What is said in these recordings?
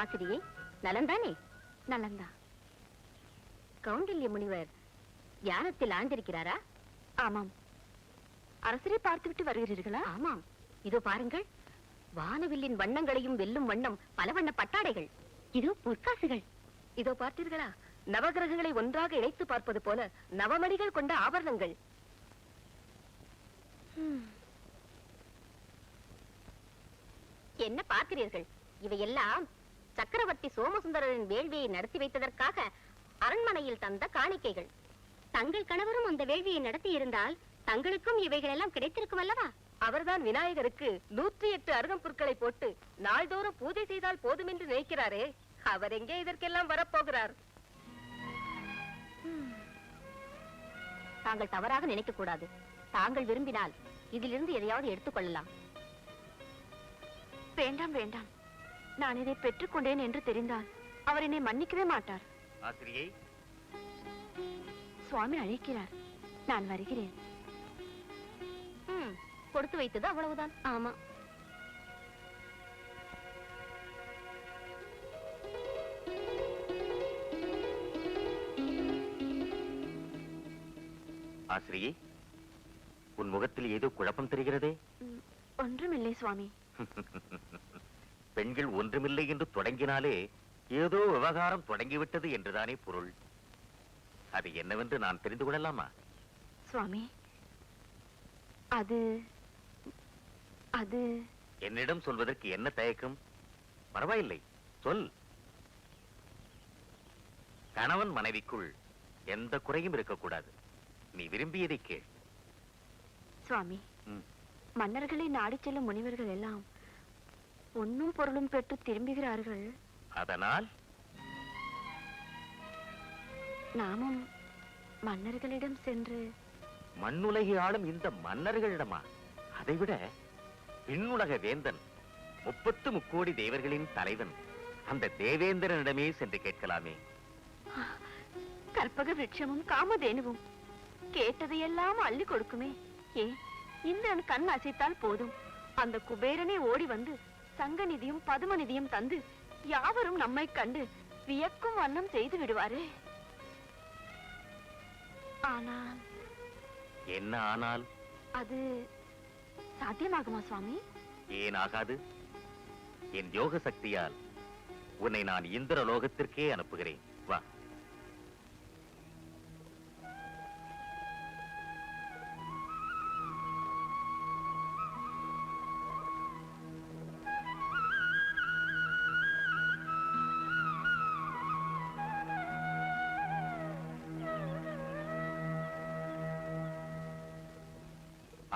ஆசிரியை நலந்தானே? நலந்தா. கௌண்டில்ய முனிவர் தியானத்தில் ஆழ்ந்திருக்கிறாரா? ஆமாம். அரசரை பார்த்துவிட்டு வருகிறீர்களா? ஆமாம். இதோ பாருங்கள், வானவில்லின் வண்ணங்களையும் வெல்லும் வண்ணம் பல வண்ண பட்டாடைகள். இதோ பொற்காசுகள். இதோ பார்த்தீர்களா, நவகிரகங்களை ஒன்றாக இணைத்து பார்ப்பது போல நவமணிகள் கொண்ட ஆபரணங்கள். என்ன பார்க்கிறீர்கள்? இவையெல்லாம் சக்கரவர்த்தி சோமசுந்தரரின் வேள்வியை நடத்தி வைத்ததற்காக அரண்மனையில் தந்த காணிக்கைகள். தங்கள் கணவரும் அந்த வேள்வியை நடத்தி இருந்தால் தங்களுக்கும் இவைகள் எல்லாம் கிடைத்திருக்கும் அல்லவா? அவர்தான் விநாயகருக்கு 108 அருகம்புற்களை போட்டு நாள்தோறும் பூஜை செய்தால் போதும் என்று நினைக்கிறாரே, அவர் எங்கே இதற்கெல்லாம் வரப்போகிறார்? தாங்கள் தவறாக நினைக்க கூடாது. தாங்கள் விரும்பினால் இதிலிருந்து எதையாவது எடுத்துக்கொள்ளலாம். வேண்டாம் வேண்டாம், நான் இதை பெற்றுக்கொண்டேன் என்று தெரிந்தால் அவர் என்னை மன்னிக்கவே மாட்டார். ஆசிரியை, சுவாமி அழைக்கிறார், நான் வருகிறேன். கொடுத்து வைத்தது அவ்வளவுதான். ஆமா. ஆசிரியை, உன் முகத்தில் ஏதோ குழப்பம் தெரிகிறதே. ஒன்றுமில்லை சுவாமி. பெண்கள் ஒன்றுமில்லை என்று தொடங்கினாலே ஏதோ விவகாரம் தொடங்கிவிட்டது என்றுதானே பொருள். அது என்னவென்று நான் தெரிந்து கொள்ளலாமா? சுவாமி, அது அது என்னிடம் சொல்வதற்கு என்ன தயக்கம்? பரவாயில்லை, சொல். கணவன் மனைவிக்குள் எந்த குறையும் இருக்கக்கூடாது. நீ விரும்பியதை கேள். சுவாமி, மன்னர்களை நாடி செல்லும் முனிவர்கள் எல்லாம் பொன்னும் பொருளும் பெற்று திரும்புகிறார்கள். அதனால் நாமும் மன்னர்களிடம் சென்று மண்ணுலகை ஆளும் இந்த மன்னர்களிடமா? அதைவிட விண்ணுலக வேந்தன், 33 தேவர்களின் தலைவன் அந்த தேவேந்திரனிடமே சென்று கேட்கலாமே. கற்பக விருட்சமும் காமதேனுவும் கேட்டதையெல்லாம் அள்ளி கொடுக்குமே. ஏன் இந்திரன் கண் அசைத்தால் போதும், அந்த குபேரனே ஓடி வந்து சங்க நிதியும் பதும நிதியும் தந்து யாவரும் நம்மை கண்டு வியக்கும் வண்ணம் செய்து விடுவாரே. ஆனால் என்ன ஆனால்? அது சாத்தியமாகுமா சுவாமி? ஏன் ஆகாது? என் யோக சக்தியால் உன்னை நான் இந்திர லோகத்திற்கே அனுப்புகிறேன். வா.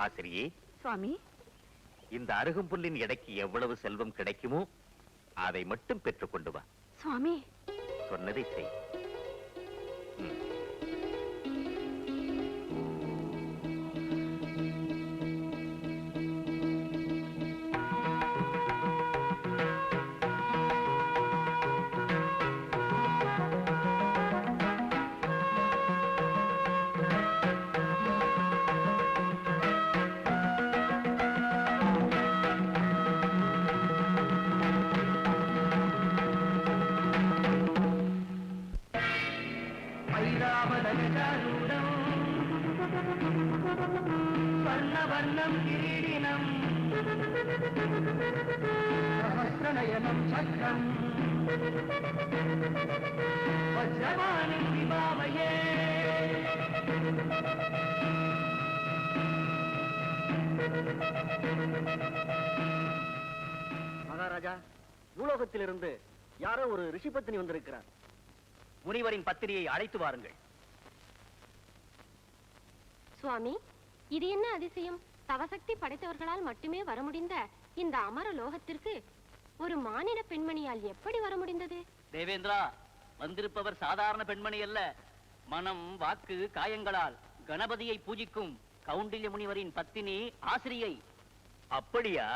ஆசிரியே, சுவாமி, இந்த அருகம்புல்லின் எடைக்கு எவ்வளவு செல்வம் கிடைக்குமோ அதை மட்டும் பெற்றுக் கொண்டு வா. சுவாமி, சொன்னதை செய். ஸ்வர்ணவர்ணம் கிரீடினம் சஹஸ்ரநயனம் சக்கரம் வஜ்ரவாணிம் விபாவயே. மகாராஜா, பூலோகத்திலிருந்து யாரோ ஒரு ரிஷி பத்தினி வந்திருக்கிறார். முனிவரின் பத்திரியை அழைத்து வாருங்கள். சுவாமி, இது என்ன அதிசயம்? தவசக்தி படைத்தவர்களால் மட்டுமே வர முடிந்த இந்த அமர லோகத்திற்கு ஒரு மானிட பெண்மணியால் எப்படி வர முடிந்தது? தேவேந்திரா, வந்திருப்பவர் சாதாரண பெண்மணி அல்ல. மனம், வாக்கு, காயங்களால் கணபதியை பூஜிக்கும் கௌண்டில்ய முனிவரின் பத்தினி ஆசிரியை. அப்படியா?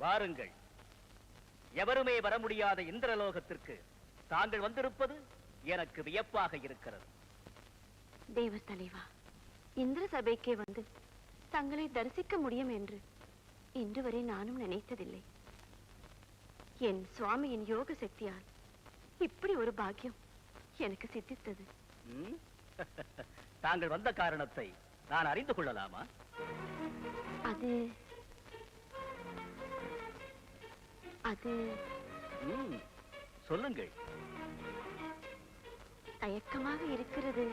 வாருங்கள். எவருமே வர முடியாத இந்திரலோகத்திற்கு தாங்கள் வந்திருப்பது எனக்கு வியப்பாக இருக்கிறது. தேவ தலைவா, இந்திர சபைக்கே வந்து தங்களை தரிசிக்க முடியும் என்று இன்று வரை நானும் நினைத்ததில்லை. என் சுவாமியின் யோக சக்தியால் இப்படி ஒரு பாக்கியம் எனக்கு சித்தித்தது. ம்? தாங்கள் வந்த காரணத்தை நான் அறிந்து கொள்ளலாமா? அது அது ம், சொல்லுங்கள். தயக்கமாக இருக்கிறது.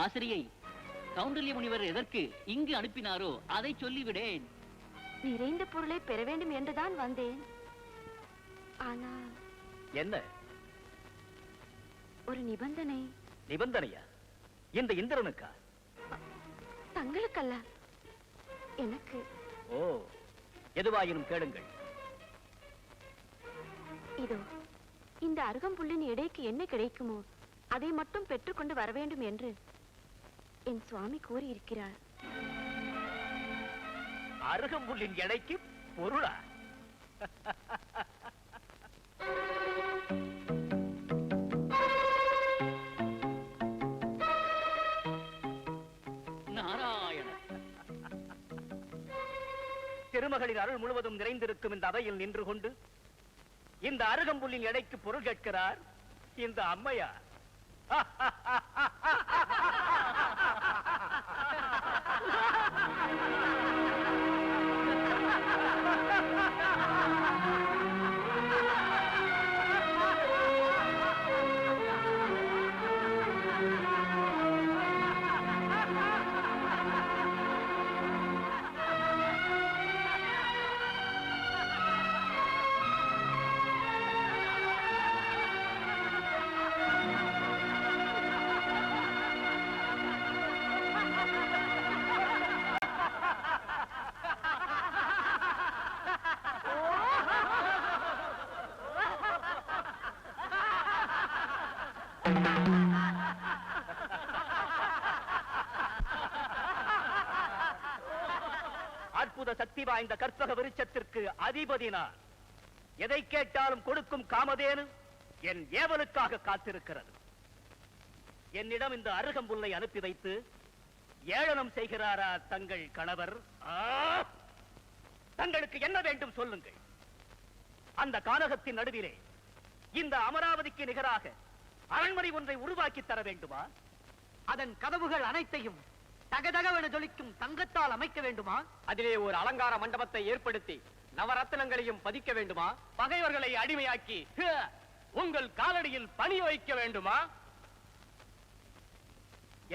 ஆசிரியை, கௌண்டல்ய முனிவர் எதற்கு இங்கு அனுப்பினாரோ அதை சொல்லிவிடேன். நிறைந்த பொருளை பெற வேண்டும் என்றுதான் வந்தேன். ஆனால் என்ன ஒரு நிபந்தனை. நிபந்தனையா? இந்த இந்திரனுக்கா? தங்களுக்கல்ல, எனக்கு. ஓ, எதுவாயினும் கேளுங்கள். இதோ இந்த அருகம்புல்லின் எடைக்கு என்ன கிடைக்குமோ அதை மட்டும் பெற்றுக்கொண்டு வர வேண்டும் என்று என் சுவாமி கூறியிருக்கிறார். அருகம்புல்லின் எடைக்கு பொருளா? நாராயண, திருமகளின் அருள் முழுவதும் நிறைந்திருக்கும் இந்த அவையில் நின்று கொண்டு இந்த அருகம்புல்லின் எடைக்கு பொருள் கேட்கிறார் இந்த அம்மையார். அற்புத சக்தி வாய்ந்த கற்பக விருட்சத்திற்கு அதிபதி நான். எதை கேட்டாலும் கொடுக்கும் காமதேனு என் ஏவலுக்காக காத்திருக்கிறது. என்னிடம் இந்த அருகம்புல்லை அனுப்பி வைத்து ஏளனம் செய்கிறாரா தங்கள் கணவர்? தங்களுக்கு என்ன வேண்டும் சொல்லுங்கள். அந்த கானகத்தின் நடுவிலே இந்த அமராவதிக்கு நிகராக அரண்மனை ஒன்றை உருவாக்கி தர வேண்டுமா? அதன் கதவுகள் அனைத்தையும் தகதகவென ஜொலிக்கும் தங்கத்தால் அமைக்க வேண்டுமா? அதிலே ஒரு அலங்கார மண்டபத்தை ஏற்படுத்தி நவரத்னங்களையும் பதிக்க வேண்டுமா? பகைவர்களை அடிமையாக்கி உங்கள் காலடியில் பணி வைக்க வேண்டுமா?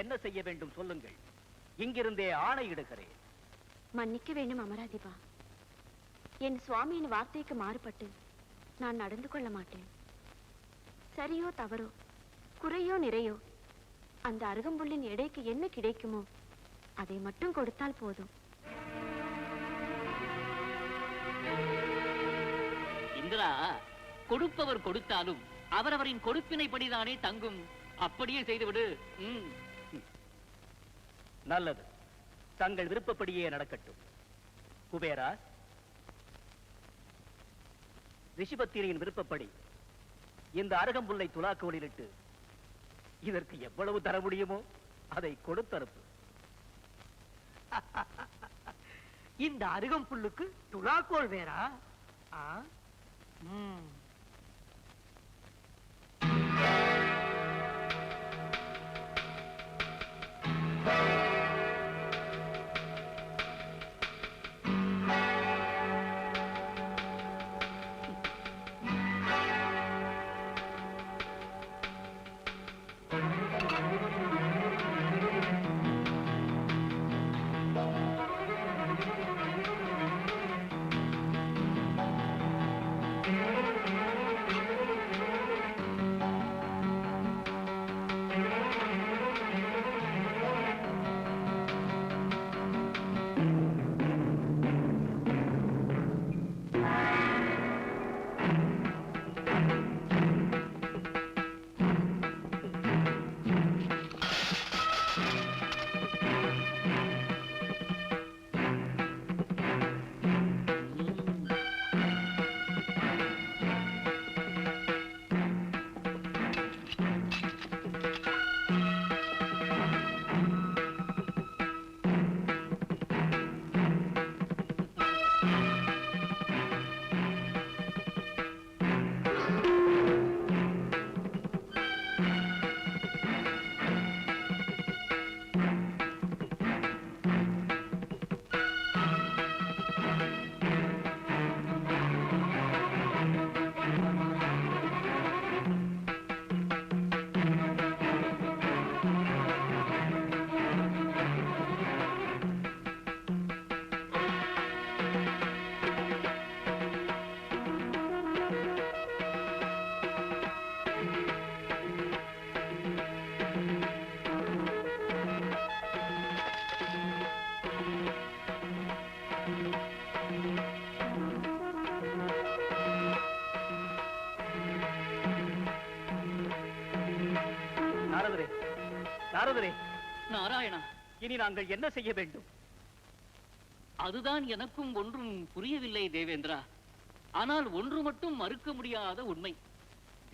என்ன செய்ய வேண்டும் சொல்லுங்கள். இங்கிருந்தே ஆணையிடுகிறேன். மன்னிக்க வேண்டும் அமராதிபா. என் சுவாமியின் வார்த்தைக்கு மாறுபட்டு நான் நடந்து கொள்ள மாட்டேன். சரியோ தவறோ, குறையோ நிறையோ, அந்த அருகம்புல்லின் எடைக்கு என்ன கிடைக்குமோ அதை மட்டும் கொடுத்தால் போதும். இந்திரா, கொடுப்பவர் கொடுத்தாலும் அவரவரின் கொடுப்பினைப்படிதானே தங்கும். அப்படியே செய்துவிடு. நல்லது, தங்கள் விருப்பப்படியே நடக்கட்டும். குபேரா, ரிஷிபத்திரியின் விருப்பப்படி இந்த அருகம்புல்லை துலாக்கோலிலிட்டு இதற்கு எவ்வளவு தர முடியுமோ அதை கொடுத்தனுப்பு. இந்த அருகம்புல்லுக்கு துலாக்கோல் வேறா? ஆ? ம். நாரதரே, நாராயணா, இனி நாங்கள் என்ன செய்ய வேண்டும்? அதுதான் எனக்கும் ஒன்றும் புரியவில்லை தேவேந்திரா. ஆனால் ஒன்று மட்டும் மறுக்க முடியாத உண்மை.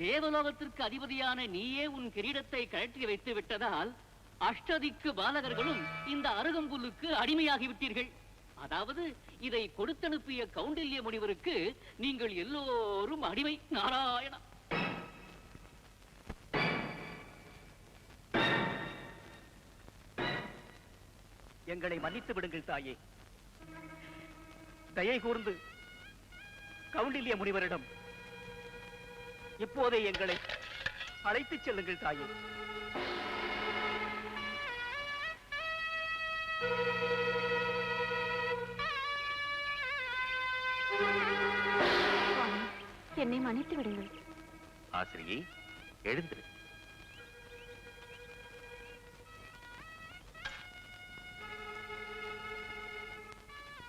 தேவலோகத்திற்கு அதிபதியான நீயே உன் கிரீடத்தை கழற்றி வைத்து விட்டதால் அஷ்டதிக்கு பாலகர்களும் இந்த அருகம்புல்லுக்கு அடிமையாகி விட்டீர்கள். அதாவது இதை கொடுத்தனுப்பிய கௌண்டில்ய முனிவருக்கு நீங்கள் எல்லோரும் அடிமை. நாராயணா, எங்களை மன்னித்து விடுங்கள் தாயே. தயை கூர்ந்து கௌண்டில்ய முனிவரிடம் இப்போதே எங்களை அழைத்துச் செல்லுங்கள் தாயே. சுவாமி, என்னை மன்னித்து விடுங்கள். ஆசிரியை, எழுந்திரு.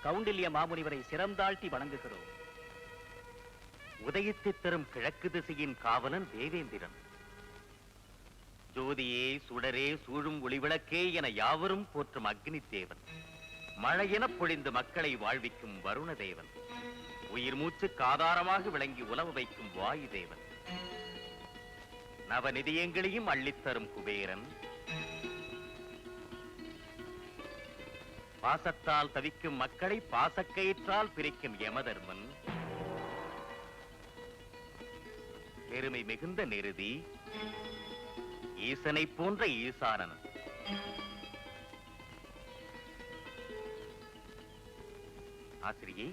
கௌண்டில்ய மாமுனிவரை சிரம்தாழ்த்தி வணங்குகிறோம். உதயத்தை தரும் கிழக்கு திசையின் காவலன் தேவேந்திரன். ஜோதியே, சுடரே, சூழும் ஒளிவிளக்கே என யாவரும் போற்றும் அக்னி தேவன். மழையெனப் பொழிந்து மக்களை வாழ்விக்கும் வருண தேவன். உயிர் மூச்சுக்கு ஆதாரமாக விளங்கி உலவ வைக்கும் வாயு தேவன். நவநிதியங்களையும் அள்ளித்தரும் குபேரன். பாசத்தால் தவிக்கும் மக்களை பாசக்கயிற்றால் பிரிக்கும் யமதர்மன். பெருமை மிகுந்த நிருதி ஈசனை போன்ற ஈசானன். ஆசிரியை,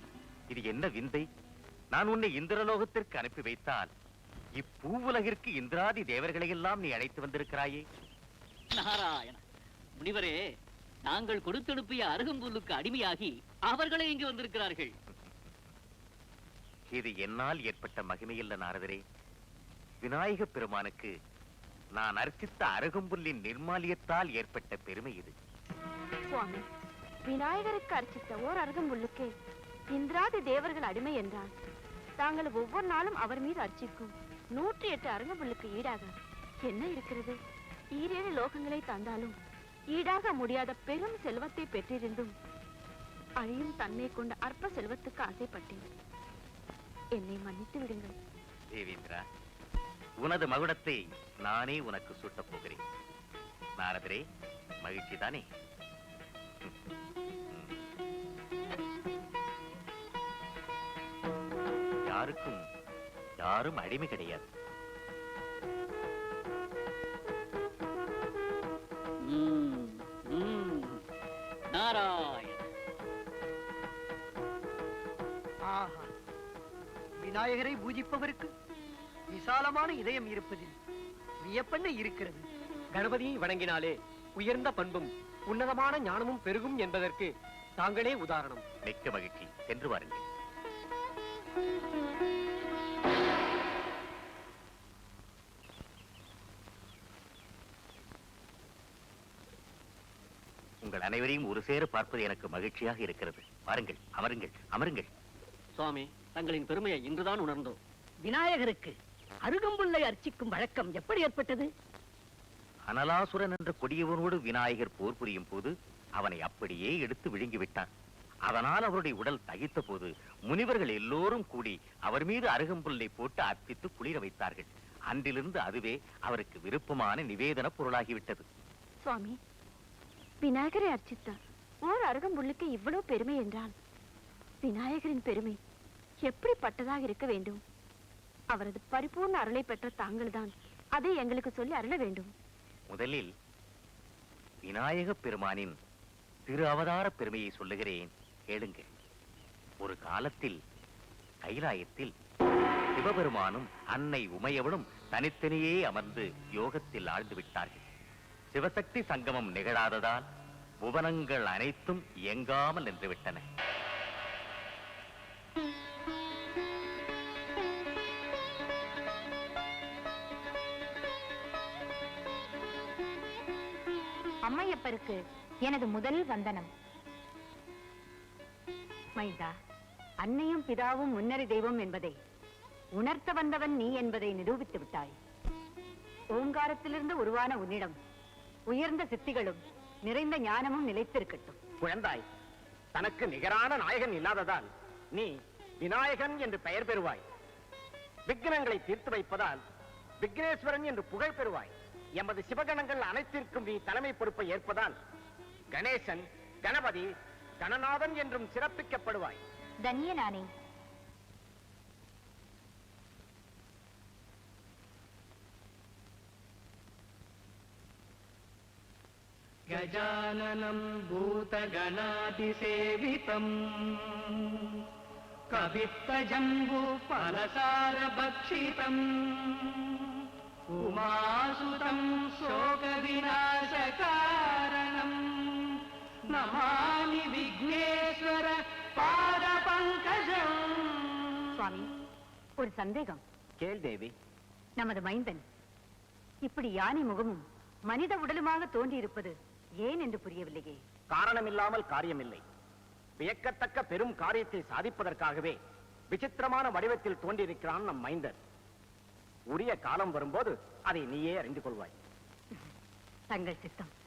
இது என்ன விந்தை? நான் உன்னை இந்திரலோகத்திற்கு அனுப்பி வைத்தால் இப்பூவுலகிற்கு இந்திராதி தேவர்களை எல்லாம் நீ அழைத்து வந்திருக்கிறாயே. நாராயண முனிவரே, நாங்கள் கொடுத்தனுப்பிய அருகம்புல்லுக்கு அடிமையாகி அவர்களே இங்கு வந்திருக்கிறார்கள். இது என்னால் ஏற்பட்ட மகிமையில்ல நாரதரே. விநாயக பெருமானுக்கு நான் அர்ச்சித்த அருகம்புல்லின் நிர்மாலியத்தால் ஏற்பட்ட பெருமை இது. சுவாமி, விநாயகருக்கு அர்ச்சித்த ஓர் அருகம்புல்லுக்கு இந்திராதி தேவர்கள் அடிமை என்றால் தாங்கள் ஒவ்வொரு நாளும் அவர் மீது அர்ச்சிக்கும் 108 அருகம்புல்லுக்கு ஈடாக என்ன இருக்கிறது? 7 லோகங்களை தந்தாலும் ஈடாக முடியாத பெரும் செல்வத்தை பெற்றிருந்தும் அழியும் தன்மை கொண்ட அற்ப செல்வத்துக்கு ஆசைப்பட்டேன். என்னை மன்னித்து விடுங்கள். தேவேந்திரா, உனது மகுடத்தை நானே உனக்கு சூட்டப் போகிறேன். நாரதரே, மகிழ்ச்சி தானே? யாருக்கும் யாரும் அடிமை கிடையாது. நாராயண, ஆஹா, விநாயகரை பூஜிப்பவருக்கு விசாலமான இதயம் இருப்பதில் வியப்பென்ன இருக்கிறது. கணபதியை வணங்கினாலே உயர்ந்த பண்பும் உன்னதமான ஞானமும் பெருகும் என்பதற்கு தாங்களே உதாரணம். மிக்க மகிழ்ச்சி. சென்று வாருங்கள். உங்கள் அனைவரையும் ஒரு சேர பார்ப்பது எனக்கு மகிழ்ச்சியாக இருக்கிறது. வாருங்கள், அமருங்கள், அமருங்கள். சுவாமி, தங்களின் பெருமையை இன்றுதான் உணர்ந்தோம். விநாயகருக்கு அருகம்புல்லை அர்ச்சிக்கும் வழக்கம் எப்படி ஏற்பட்டது? அனலாசுரன் என்ற கொடியவனோடு விநாயகர் போர் புரியும் போது அவனை அப்படியே எடுத்து விழுங்கிவிட்டான். அதனால் அவருடைய உடல் தகித்த போது முனிவர்கள் எல்லோரும் கூடி அவர் மீது அருகம்புல்லை போட்டு அர்ப்பித்து குளிர வைத்தார்கள். அன்றிலிருந்து அதுவே அவருக்கு விருப்பமான நிவேதன பொருளாகிவிட்டது. சுவாமி, விநாயகரை அர்ச்சித்தார் ஓர் அருகம்புல்லுக்கு இவ்வளவு பெருமை என்றால் விநாயகரின் பெருமை எப்படிப்பட்டதாக இருக்க வேண்டும்? அவரது பரிபூர்ண அருளை பெற்ற தாங்கள்தான் அதை எங்களுக்கு சொல்லி அருள வேண்டும். முதலில் விநாயக பெருமானின் திரு அவதார பெருமையை சொல்லுகிறேன், கேளுங்கள். ஒரு காலத்தில் கைலாயத்தில் சிவபெருமானும் அன்னை உமையவளும் தனித்தனியே அமர்ந்து யோகத்தில் ஆழ்ந்து விட்டார்கள். சிவசக்தி சங்கமம் நிகழாததால் புவனங்கள் அனைத்தும் இயங்காமல் நின்றுவிட்டன. அம்மையப்பருக்கு எனது முதல் வந்தனம். மைந்தா, அன்னையும் பிதாவும் முன்னறி தெய்வம் என்பதை உணர்த்த வந்தவன் நீ என்பதை நிரூபித்து விட்டாய். ஓங்காரத்திலிருந்து உருவான உன்னிடம் உயர்ந்த சித்திகளும் நிறைந்த ஞானமும் நிலைத்திருக்கட்டும். குழந்தாய், தனக்கு நிகரான நாயகன் இல்லாததால் நீ விநாயகன் என்று பெயர் பெறுவாய். விக்னங்களை தீர்த்து வைப்பதால் விக்னேஸ்வரன் என்று புகழ் பெறுவாய். எமது சிவகணங்கள் அனைத்திற்கும் நீ தலைமை பொறுப்பை ஏற்பதால் கணேசன், கணபதி, கணநாதன் என்றும் சிறப்பிக்கப்படுவாய். தன்யனானே. गजाननं भूतगणातिसेवितम् कवित्तजम्बूफलसारभक्षितम् उमासुतं शोकविनाशकारणम् नमामि विघ्नेश्वर पादपङ्कजम्. சுவாமி, ஒரு சந்தேகம். கேள் தேவி. நமது மைந்தன் இப்படி யானை முகமும் மனித உடலுமாக தோன்றியிருப்பது ஏன் என்று புரியவில்லையே. காரணமில்லாமல் காரியமில்லை. வியக்கத்தக்க பெரும் காரியத்தை சாதிப்பதற்காகவே விசித்திரமான வடிவத்தில் தோன்றியிருக்கிறான் நம் மைந்தன். உரிய காலம் வரும்போது அதை நீயே அறிந்து கொள்வாய். தங்கள் சித்தம்.